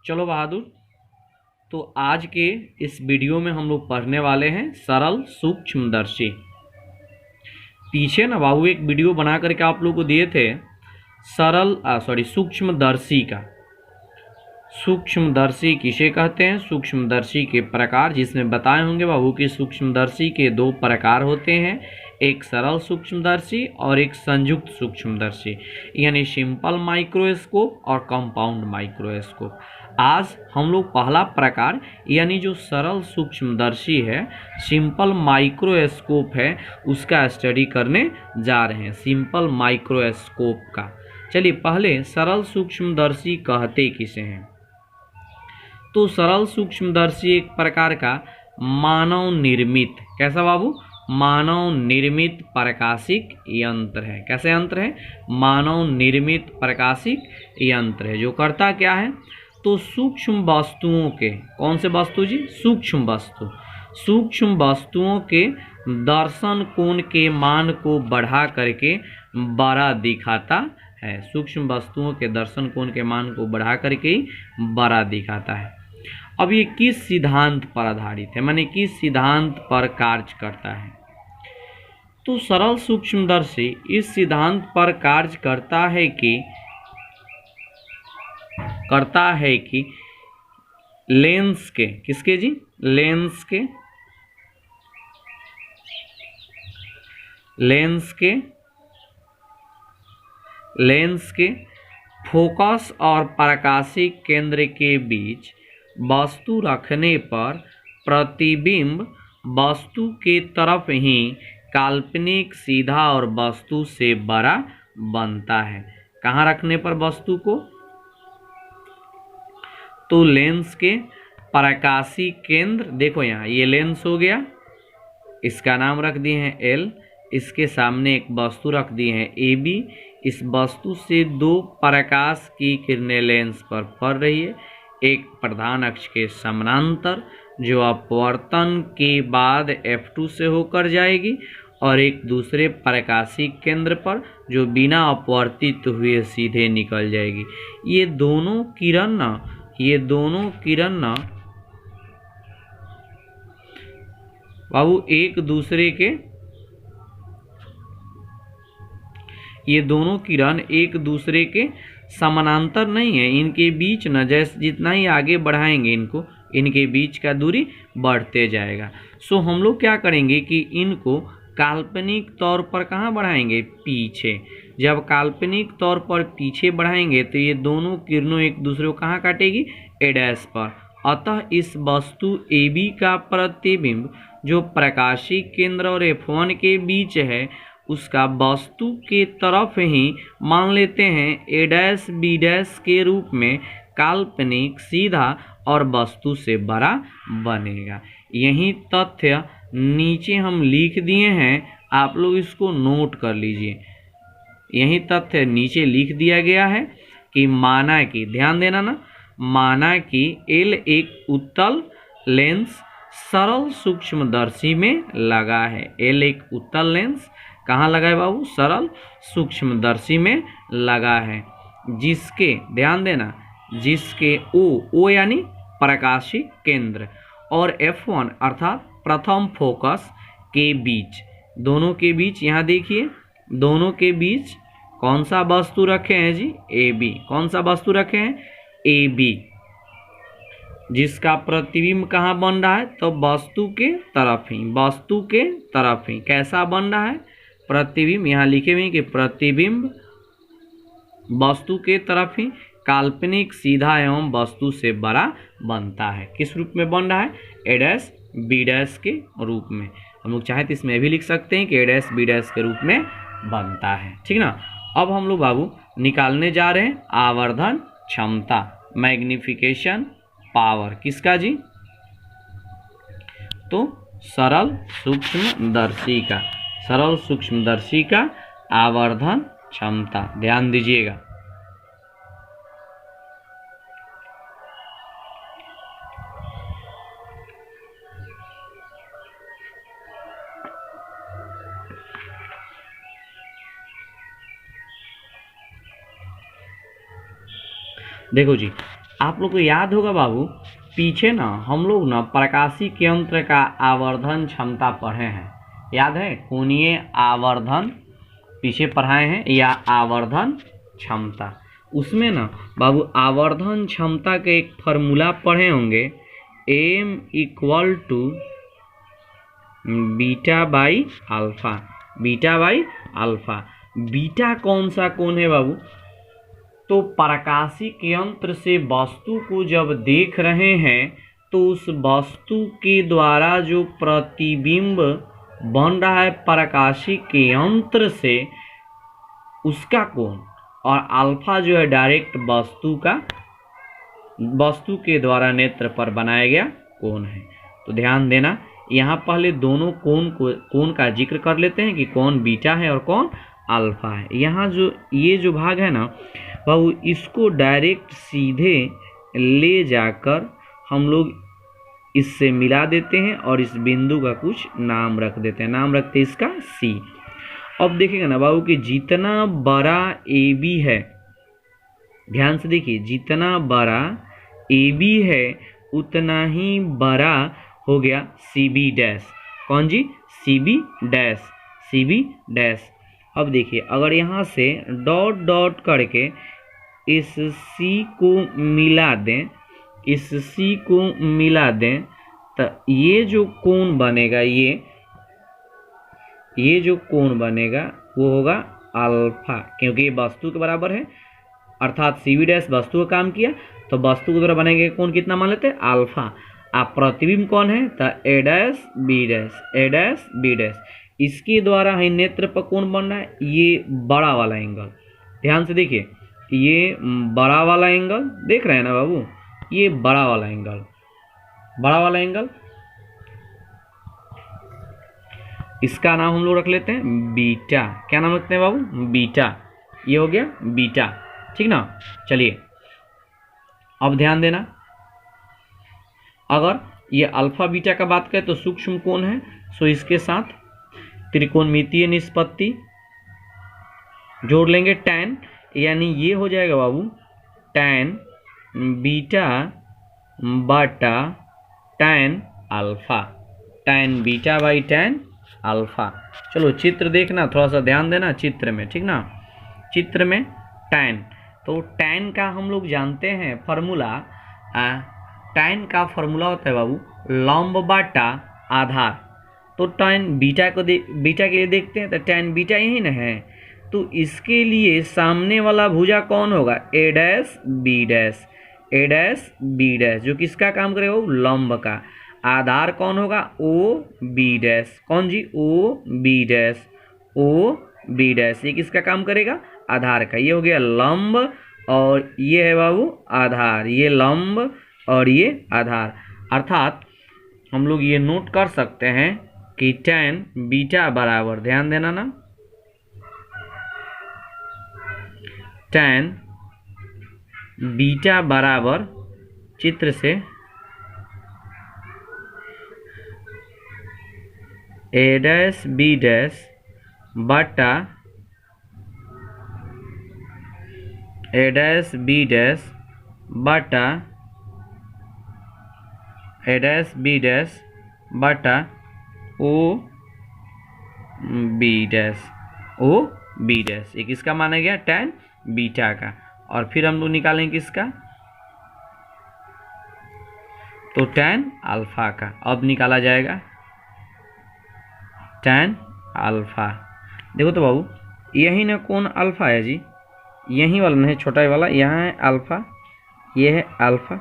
चलो बहादुर, तो आज के इस वीडियो में हम लोग पढ़ने वाले हैं सरल सूक्ष्मदर्शी। पीछे ना बाबू एक वीडियो बना करके आप लोग को दिए थे सूक्ष्मदर्शी का। सूक्ष्मदर्शी किसे कहते हैं, सूक्ष्मदर्शी के प्रकार, जिसमें बताए होंगे बाबू कि सूक्ष्मदर्शी के दो प्रकार होते हैं, एक सरल सूक्ष्मदर्शी और एक संयुक्त सूक्ष्मदर्शी, यानी सिंपल माइक्रोस्कोप और कंपाउंड माइक्रोस्कोप। आज हम लोग पहला प्रकार यानी जो सरल सूक्ष्मदर्शी है, सिंपल माइक्रोस्कोप है, उसका स्टडी करने जा रहे हैं, सिंपल माइक्रोस्कोप का। चलिए पहले सरल सूक्ष्मदर्शी कहते किसे हैं। तो सरल सूक्ष्मदर्शी एक प्रकार का मानव निर्मित, कैसा बाबू, मानव निर्मित प्रकाशिक यंत्र है। कैसे यंत्र है, मानव निर्मित प्रकाशिक यंत्र है, जो करता क्या है, तो सूक्ष्म वस्तुओं के, कौन से वस्तु जी, सूक्ष्म वस्तु, सूक्ष्म वस्तुओं के दर्शन कोण के मान को बढ़ा करके बड़ा दिखाता है। सूक्ष्म वस्तुओं के दर्शन कोण के मान को बढ़ा करके बड़ा दिखाता है। अब ये किस सिद्धांत पर आधारित है, माने किस सिद्धांत पर कार्य करता है। तो सरल सूक्ष्मदर्शी इस सिद्धांत पर कार्य करता है कि लेंस के, किसके जी, लेंस के फोकस और प्रकाशिक केंद्र के बीच वस्तु रखने पर प्रतिबिंब वस्तु के तरफ ही काल्पनिक सीधा और वस्तु से बड़ा बनता है। कहाँ रखने पर वस्तु को, तो लेंस के प्रकाशिक केंद्र, देखो यहाँ ये लेंस हो गया, इसका नाम रख दिए हैं एल, इसके सामने एक वस्तु रख दिए हैं ए बी। इस वस्तु से दो प्रकाश की किरणें लेंस पर पड़ रही है, एक प्रधान अक्ष के समानांतर जो अपवर्तन के बाद F2 से होकर जाएगी, और एक दूसरे प्रकाशिक केंद्र पर जो बिना अपवर्तित हुए सीधे निकल जाएगी। ये दोनों किरण ना बाबू एक दूसरे के, ये दोनों किरण एक दूसरे के समानांतर नहीं है, इनके बीच न जैसे जितना ही आगे बढ़ाएंगे इनको, इनके बीच का दूरी बढ़ते जाएगा। सो हम लोग क्या करेंगे कि इनको काल्पनिक तौर पर कहाँ बढ़ाएंगे, पीछे। जब काल्पनिक तौर पर पीछे बढ़ाएंगे तो ये दोनों किरणों एक दूसरे को कहाँ काटेगी, ए डैश पर। अतः इस वस्तु ए बी का प्रतिबिंब जो प्रकाशिक केंद्र और F1 के बीच है, उसका वस्तु के तरफ ही मान लेते हैं ए डैश बी डैश के रूप में काल्पनिक सीधा और वस्तु से बड़ा बनेगा। यही तथ्य नीचे हम लिख दिए हैं, आप लोग इसको नोट कर लीजिए। यही तथ्य नीचे लिख दिया गया है कि माना कि, ध्यान देना ना, माना कि एल एक उत्तल लेंस सरल सूक्ष्मदर्शी में लगा है। एल एक उत्तल लेंस कहाँ लगा है बाबू, सरल सूक्ष्मदर्शी में लगा है, जिसके, ध्यान देना, जिसके ओ यानी प्रकाशिक केंद्र और F1 अर्थात प्रथम फोकस के बीच, दोनों के बीच, यहाँ देखिए दोनों के बीच कौन सा वस्तु रखे हैं जी, ए बी। कौन सा वस्तु रखे हैं, ए बी, जिसका प्रतिबिंब कहाँ बन रहा है, तो वस्तु के तरफ ही। कैसा बन रहा है, प्रतिबिंब, यहाँ लिखे हुए कि प्रतिबिंब वस्तु के तरफ ही काल्पनिक सीधा एवं वस्तु से बड़ा बनता है। किस रूप में बन रहा है, ए डैश बी डैश के रूप में। हम लोग चाहे तो इसमें भी लिख सकते हैं कि ए डैश बी डैश के रूप में बनता है, ठीक ना। अब हम लोग बाबू निकालने जा रहे हैं आवर्धन क्षमता, मैग्निफिकेशन पावर, किसका जी, तो सरल सूक्ष्मदर्शी का आवर्धन क्षमता। ध्यान दीजिएगा। देखो जी, आप लोग को याद होगा बाबू, पीछे ना हम लोग ना प्रकाशिक यंत्र का आवर्धन क्षमता पढ़े हैं, याद है? कोणीय आवर्धन पीछे पढ़ाए हैं, या आवर्धन क्षमता। उसमें ना बाबू आवर्धन क्षमता के एक फॉर्मूला पढ़े होंगे, m equal to beta by alpha, beta by alpha. Beta कौन सा कोण है बाबू? तो प्रकाशिक यंत्र से वस्तु को जब देख रहे हैं तो उस वस्तु के द्वारा जो प्रतिबिंब बन रहा है प्रकाशिक यंत्र से, उसका कोण, और अल्फा जो है डायरेक्ट वस्तु के द्वारा नेत्र पर बनाया गया कोण है। तो ध्यान देना, यहाँ पहले दोनों कोण का जिक्र कर लेते हैं कि कौन बीटा है और कौन अल्फा है। यहाँ जो ये जो भाग है ना बाबू, इसको डायरेक्ट सीधे ले जाकर हम लोग इससे मिला देते हैं और इस बिंदु का कुछ नाम रख देते हैं, नाम रखते हैं इसका सी। अब देखिएगा ना बाबू कि जितना बड़ा ए बी है, ध्यान से देखिए, जितना बड़ा ए बी है उतना ही बड़ा हो गया सी बी डैश। कौन जी? C B dash, C B dash. अब देखिए, अगर यहाँ से डॉट डॉट करके इस सी को मिला दें, इस सी को मिला दें, तो ये जो कोण बनेगा, ये जो कोण बनेगा वो होगा अल्फा, क्योंकि ये वस्तु के बराबर है, अर्थात सी बी डैश वस्तु का काम किया, तो वस्तु के द्वारा बनेगा कोण कितना मान लेते हैं? अल्फा। आप प्रतिबिंब कौन है? तो ए dash B dash, A dash B dash. इसके द्वारा ही नेत्र पर कोण बन रहा है, ये बड़ा वाला एंगल। ध्यान से देखिए, ये बड़ा वाला एंगल देख रहे हैं ना बाबू, ये बड़ा वाला एंगल, बड़ा वाला एंगल, इसका नाम हम लोग रख लेते हैं बीटा। क्या नाम रखते हैं बाबू? बीटा। ये हो गया बीटा, ठीक ना। चलिए अब ध्यान देना, अगर ये अल्फा बीटा का बात करें तो सूक्ष्म कोण है, सो इसके साथ त्रिकोणमितीय निष्पत्ति जोड़ लेंगे tan, यानी ये हो जाएगा बाबू tan बीटा बटा tan alpha, tan beta by tan alpha. चलो चित्र देखना, थोड़ा सा ध्यान देना चित्र में, ठीक ना। चित्र में tan, तो tan का हम लोग जानते हैं फॉर्मूला, tan का फॉर्मूला होता है बाबू लंब बटा आधार। तो tan बीटा को बीटा के लिए देखते हैं, तो tan बीटा यही ना है, तो इसके लिए सामने वाला भुजा कौन होगा? ए dash B dash, A dash B dash, जो किसका काम करेगा? वो लंब का। आधार कौन होगा? O B dash. कौन जी? O B dash, O B dash. ये किसका काम करेगा? आधार का। ये हो गया लंब और ये है बाबू आधार, ये लंब और ये आधार। अर्थात हम लोग ये नोट कर सकते हैं कि tan बीटा बराबर, ध्यान देना ना, tan बीटा बराबर चित्र से ए डैश बी डैश बटा ए डैश बी डैश बटा ए डैश बी डैश बटा O B dash, O B dash. ये किसका माना गया? tan बीटा का। और फिर हम लोग निकालेंगे किसका? तो tan अल्फा का। अब निकाला जाएगा tan अल्फा। देखो तो बाबू, यही ना कौन अल्फा है जी, यही वाला नहीं, छोटा वाला, यहाँ है अल्फा, ये है अल्फा,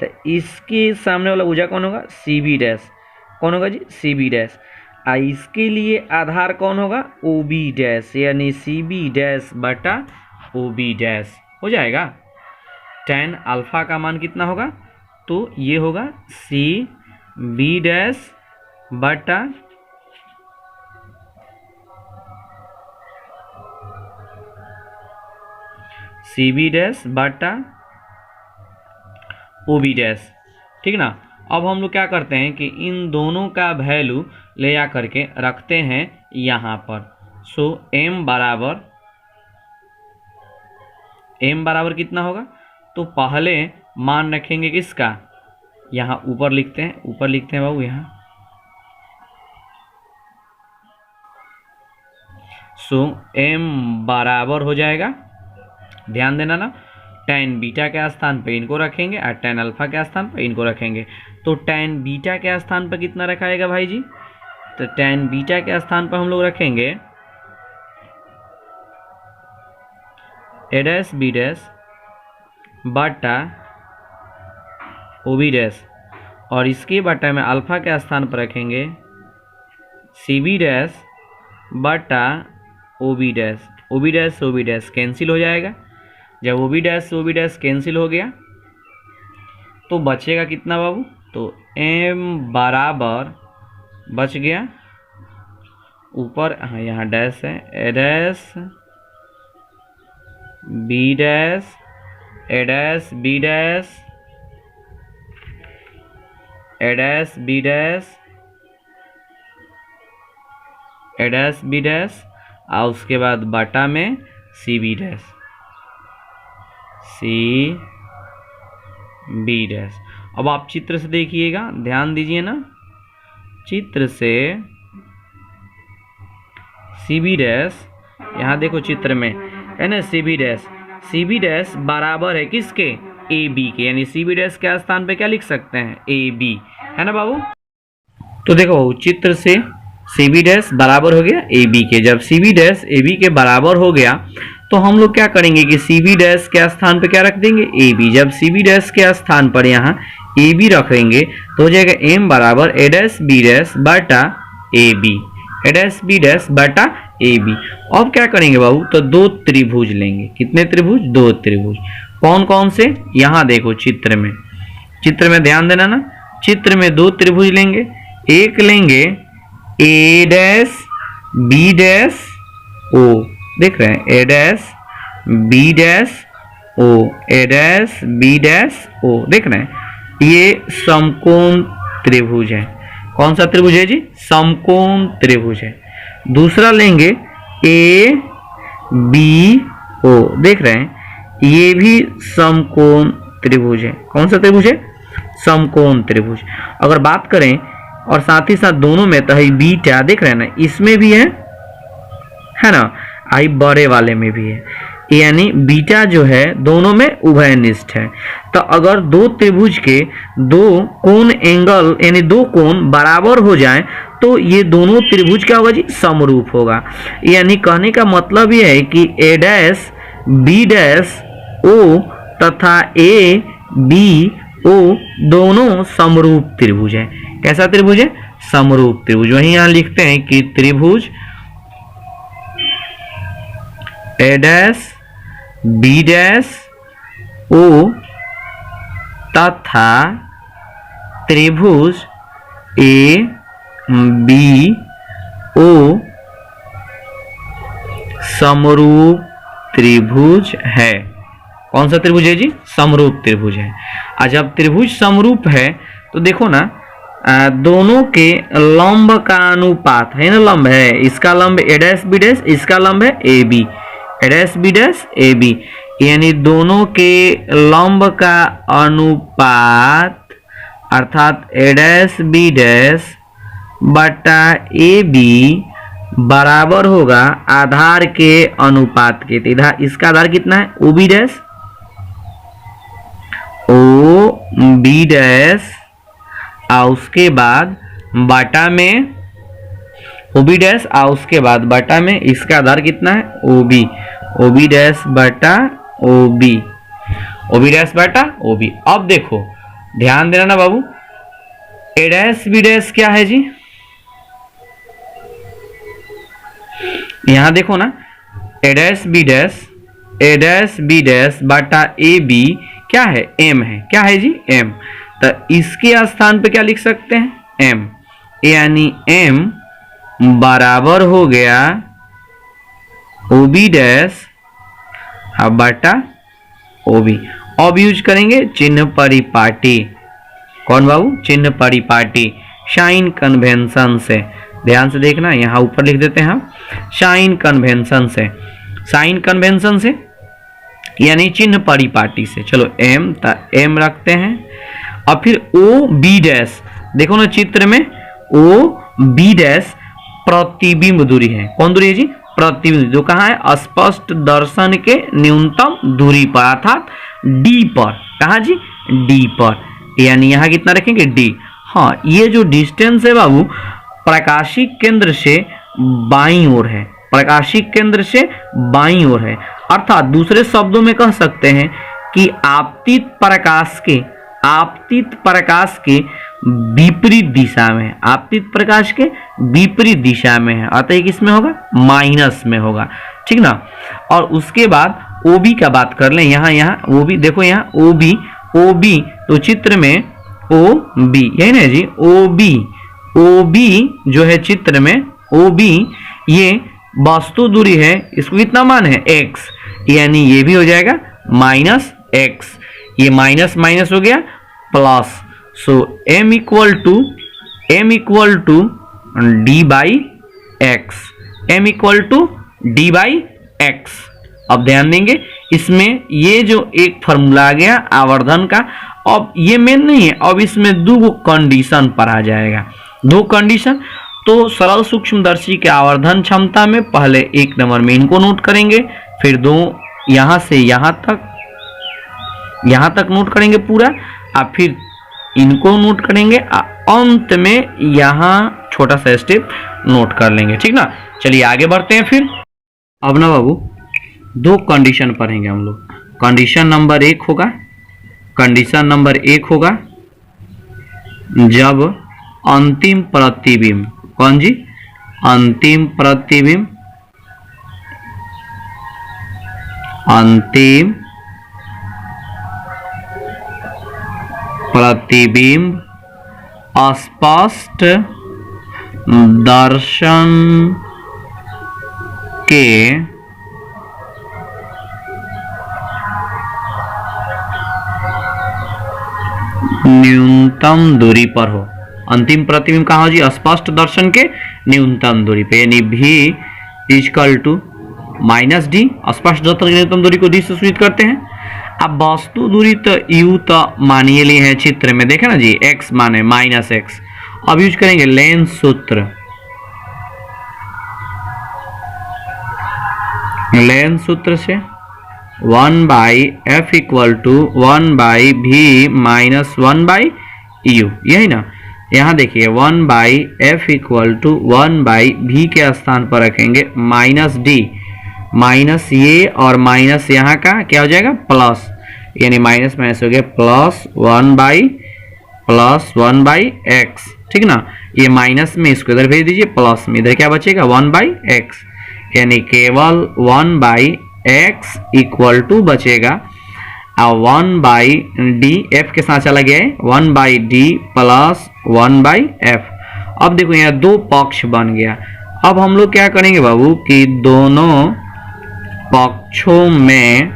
तो इसके सामने वाला भुजा कौन होगा? C B dash. कौन होगा जी? C B dash. इसके लिए आधार कौन होगा? ओ बी डैश, यानी सी बी डैश बटा ओ बी डैश हो जाएगा। tan अल्फा का मान कितना होगा? तो ये होगा सी बी डैश बटा सी बी डैश बटा ओ बी डैश, ठीक ना। अब हम लोग क्या करते हैं कि इन दोनों का वैल्यू ले जा करके रखते हैं यहाँ पर। सो m बराबर कितना होगा? तो पहले मान रखेंगे किसका, यहाँ ऊपर लिखते हैं, ऊपर लिखते हैं बाबू यहाँ। सो m बराबर हो जाएगा, ध्यान देना ना, tan बीटा के स्थान पे इनको रखेंगे और tan अल्फा के स्थान पे इनको रखेंगे। तो tan बीटा के स्थान पर कितना रखाएगा भाई जी, तो tan बीटा के स्थान पर हम लोग रखेंगे a डैश b डैश बटा o b डैश, और इसके बटा में अल्फा के स्थान पर रखेंगे c b डैश बटा O B dash. O B dash cancel हो जाएगा। जब ओ बी डैश कैंसिल हो गया तो बचेगा कितना बाबू, तो m बराबर बच गया ऊपर, हाँ यहाँ डैश है, A dash B dash, A dash B dash, A dash B dash, A dash B dash, और उसके बाद बटा में C B dash, C B dash. अब आप चित्र से देखिएगा, ध्यान दीजिए ना, चित्र से सी बी डैश, यहाँ देखो चित्र में है ना, सी बी डैश बराबर है किसके, ए बी के, यानी सी बी डैश के स्थान पे क्या लिख सकते हैं, ए बी, है ना बाबू। तो देखो बाबू, चित्र से सी बी डैश बराबर हो गया ए बी के। जब C B dash A B के बराबर हो गया तो हम लोग क्या करेंगे कि सी बी डैश के स्थान पे क्या रख देंगे, ए बी। जब सी बी डैश के स्थान पर यहाँ ए बी रखेंगे तो हो जाएगा एम बराबर ए डैश बी डैश बटा A B, A dash B dash बटा ए बी। अब क्या करेंगे बाबू, तो दो त्रिभुज लेंगे। कितने त्रिभुज, दो त्रिभुज। कौन कौन से, यहाँ देखो चित्र में ध्यान देना ना, चित्र में दो त्रिभुज लेंगे। एक लेंगे ए डैश बी डैश ओ, देख रहे हैं, ए डैश बी डैश ओ, ए डैश बी डैश ओ, देख रहे हैं, ये समकोण त्रिभुज है। कौन सा त्रिभुज है जी, समकोण त्रिभुज है। दूसरा लेंगे ए बी ओ, देख रहे हैं, ये भी समकोण त्रिभुज है। कौन सा त्रिभुज है, समकोण त्रिभुज। अगर बात करें और साथ ही साथ दोनों में, तो है बीटा, देख रहे हैं ना, इसमें भी है ना, आई बड़े वाले में भी है, यानी बीटा जो है दोनों में उभयनिष्ठ है। तो अगर दो त्रिभुज के दो कोण एंगल, यानी दो कोण बराबर हो जाए तो ये दोनों त्रिभुज क्या होगा जी, समरूप होगा। यानी कहने का मतलब ये है कि ए डैश बी डैश ओ तथा ए बी ओ दोनों समरूप त्रिभुज है। कैसा त्रिभुज है, समरूप त्रिभुज। वहीं यहां लिखते हैं कि त्रिभुज ए डैश बी डैश ओ तथा त्रिभुज ए बी ओ समरूप त्रिभुज है। कौन सा त्रिभुज है जी, समरूप त्रिभुज है। और जब त्रिभुज समरूप है तो देखो ना, दोनों के लंब का अनुपात है ना, लंब है, इसका लंब ए डैश बी डैश, इसका लंब है A B, A dash B dash A B, यानी दोनों के लंब का अनुपात अर्थात ए डैश बी डैश बटा ए बी बराबर होगा आधार के अनुपात के। तो इधर इसका आधार कितना है, O B dash, O B dash, और उसके बाद बटा में ओ बी डैश, और उसके बाद बटा में इसका आधार कितना है, O B, O B dash बटा O B, O B dash बटा ओ बी। अब देखो ध्यान देना ना बाबू, ए डैश बी डैश क्या है जी, यहां देखो ना, ए डैश बी डैश बटा ए बी क्या है, एम है। क्या है जी, एम। तो इसके स्थान पे क्या लिख सकते हैं, एम, यानी एम बराबर हो गया ओ बी डैश बटा ओ बी। अब यूज करेंगे चिन्ह परिपाटी। कौन बाबू, चिन्ह परिपाटी, साइन कन्वेंशन से। ध्यान से देखना, यहाँ ऊपर लिख देते हैं हम, साइन कन्वेंशन से। साइन कन्वेंशन से यानी चिन्ह परिपाटी से। चलो एम एम रखते हैं। और फिर ओ बी डैश, देखो ना चित्र में ओ बी डैश प्रतिबिंब दूरी है। कौन दूरी है जी? प्रतिबिंब, जो कहाँ है? स्पष्ट दर्शन के न्यूनतम दूरी पर, अर्थात डी पर। कहाँ जी? डी पर, यानी यहाँ कितना रखेंगे? डी। हाँ, ये जो डिस्टेंस है बाबू प्रकाशिक केंद्र से बाईं ओर है, प्रकाशिक केंद्र से बाईं ओर है। अर्थात दूसरे शब्दों में कह सकते हैं कि आपतित प्रकाश के विपरीत दिशा में है, आपतित प्रकाश के विपरीत दिशा में है, अतः किसमें होगा? माइनस में होगा, ठीक ना। और उसके बाद OB का बात कर लें। यहाँ OB देखो, यहाँ OB तो चित्र में OB यही ना जी, OB जो है चित्र में OB ये वास्तु दूरी है, इसको कितना मान है? x, यानी ये भी हो जाएगा -x, ये माइनस माइनस हो गया plus. So m equal to d by x, m equal to d by x. अब ध्यान देंगे इसमें ये जो एक फॉर्मूला आ गया आवर्धन का, अब ये मेन नहीं है, अब इसमें दो कंडीशन पर आ जाएगा, दो कंडीशन। तो सरल सूक्ष्मदर्शी के आवर्धन क्षमता में पहले एक नंबर में इनको नोट करेंगे, फिर दो यहाँ से यहाँ तक नोट करेंगे पूरा, और फिर इनको नोट करेंगे, अंत में यहाँ छोटा सा स्टेप नोट कर लेंगे, ठीक ना। चलिए आगे बढ़ते हैं। फिर अब ना बाबू दो कंडीशन पढ़ेंगे हम लोग। कंडीशन नंबर एक होगा जब अंतिम प्रतिबिंब, कौन जी? अंतिम प्रतिबिंब स्पष्ट दर्शन के न्यूनतम दूरी पर हो। अंतिम प्रतिबिंब कहाँ हो जी? स्पष्ट दर्शन के न्यूनतम दूरी पे, यानी v equal to minus d. स्पष्ट दर्शन की न्यूनतम दूरी को डी से सूचित करते हैं। अब वास्तु दूरी तो u तो मानिए लिए हैं चित्र में, देखे ना जी, x माने -x। अब यूज करेंगे लेंस सूत्र, से 1/f equal to 1/v minus 1/u, यही ना। यहाँ देखिए 1/f इक्वल टू 1/v के स्थान पर रखेंगे -d, माइनस ये और माइनस यहाँ का क्या हो जाएगा? प्लस, यानी माइनस माइनस हो गया प्लस 1/x, ठीक ना। ये माइनस में इसको इधर भेज दीजिए, प्लस में इधर क्या बचेगा? 1/x, यानी केवल 1/x इक्वल टू बचेगा, और 1/d f के साथ चला गया है, 1/d प्लस 1/f। अब देखो यहाँ दो पक्ष बन गया। अब हम लोग क्या करेंगे बाबू कि दोनों पक्षों में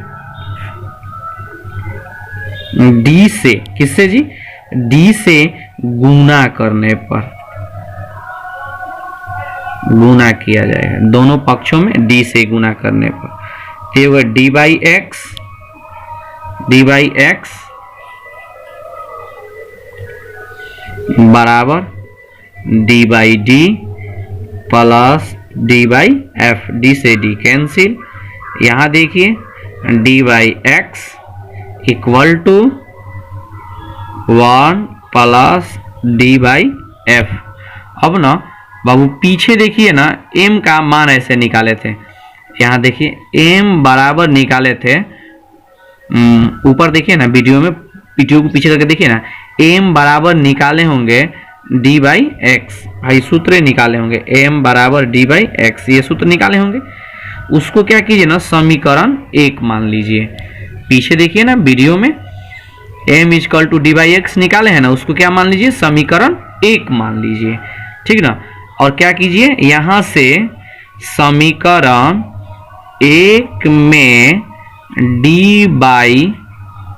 d से, किससे जी? d से गुना करने पर गुना किया जाएगा, दोनों पक्षों में d से गुना करने पर। तो ये होगा d बाई एक्स बराबर d by d plus d by f, d से d कैंसिल। यहाँ देखिए d by x equal to 1 plus d by f. अब ना बाबू पीछे देखिए ना m का मान ऐसे निकाले थे, यहाँ देखिए m बराबर निकाले थे, ऊपर देखिए ना वीडियो को पीछे करके देखिए ना, m बराबर निकाले होंगे d बाई एक्स, भाई सूत्र निकाले होंगे m बराबर d बाई एक्स, ये सूत्र निकाले होंगे। उसको क्या कीजिए ना, समीकरण 1 मान लीजिए। पीछे देखिए ना वीडियो में m equal to d by x निकाले हैं ना, उसको क्या मान लीजिए? समीकरण 1 मान लीजिए, ठीक ना। और क्या कीजिए, यहाँ से समीकरण 1 में d बाई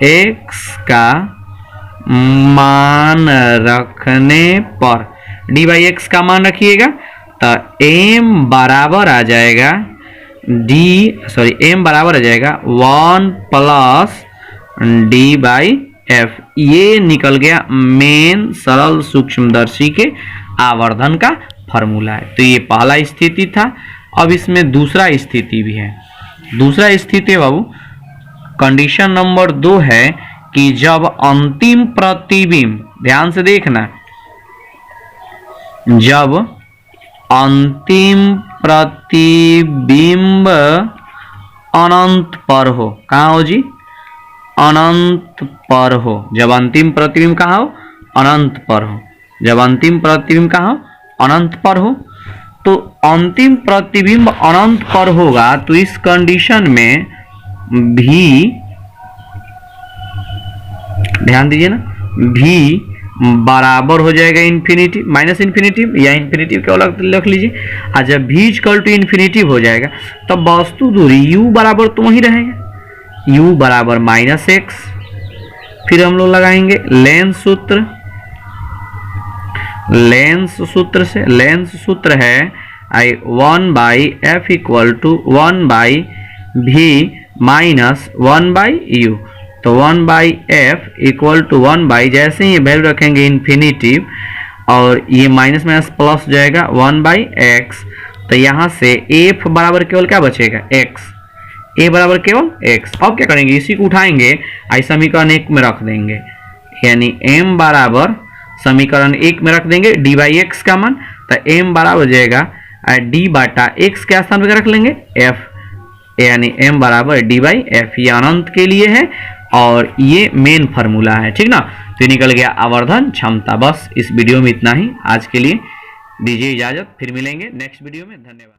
एक्स का मान रखने पर, d बाई एक्स का मान रखिएगा तो m बराबर आ जाएगा m बराबर हो जाएगा 1 प्लस d/f। ये निकल गया मेन सरल सूक्ष्मदर्शी के आवर्धन का फॉर्मूला है। तो ये पहला स्थिति था। अब इसमें दूसरा स्थिति भी है। दूसरा स्थिति बाबू कंडीशन नंबर 2 है कि जब अंतिम प्रतिबिंब, ध्यान से देखना, जब अंतिम प्रतिबिंब अनंत पर हो, कहाँ हो जी, अनंत पर हो। जब अंतिम प्रतिबिंब कहाँ हो, अनंत पर हो। जब अंतिम प्रतिबिंब कहाँ हो, अनंत पर हो। तो अंतिम प्रतिबिंब अनंत पर होगा तो इस कंडीशन में भी, ध्यान दीजिए ना, भी बराबर हो जाएगा इन्फिनिटी माइनस इन्फिनिटी या इन्फिनिटी क्या लिख लीजिए। और जब भी इक्वल टू इन्फिनिटी हो जाएगा तब वस्तु दूरी u बराबर तो वही रहेगा, u बराबर -x। फिर हम लोग लगाएंगे लेंस सूत्र। लेंस सूत्र से, लेंस सूत्र है 1/f = 1/v माइनस 1/u। तो 1/f = 1/, जैसे ही वैल्यू रखेंगे इन्फिनिटी और ये माइनस माइनस प्लस हो जाएगा 1/x। तो यहाँ से f बराबर केवल क्या बचेगा, x। a बराबर केवल x। अब क्या करेंगे, इसी को उठाएंगे आई समीकरण 1 में रख देंगे, यानी m बराबर समीकरण 1 में रख देंगे d/x का मान। तो m बराबर हो जाएगा d/x के स्थान पर रख लेंगे f, यानी m बराबर d/f। ये अनंत के लिए है और ये मेन फार्मूला है, ठीक ना। तो निकल गया आवर्धन क्षमता। बस इस वीडियो में इतना ही। आज के लिए दीजिए इजाजत, फिर मिलेंगे नेक्स्ट वीडियो में। धन्यवाद।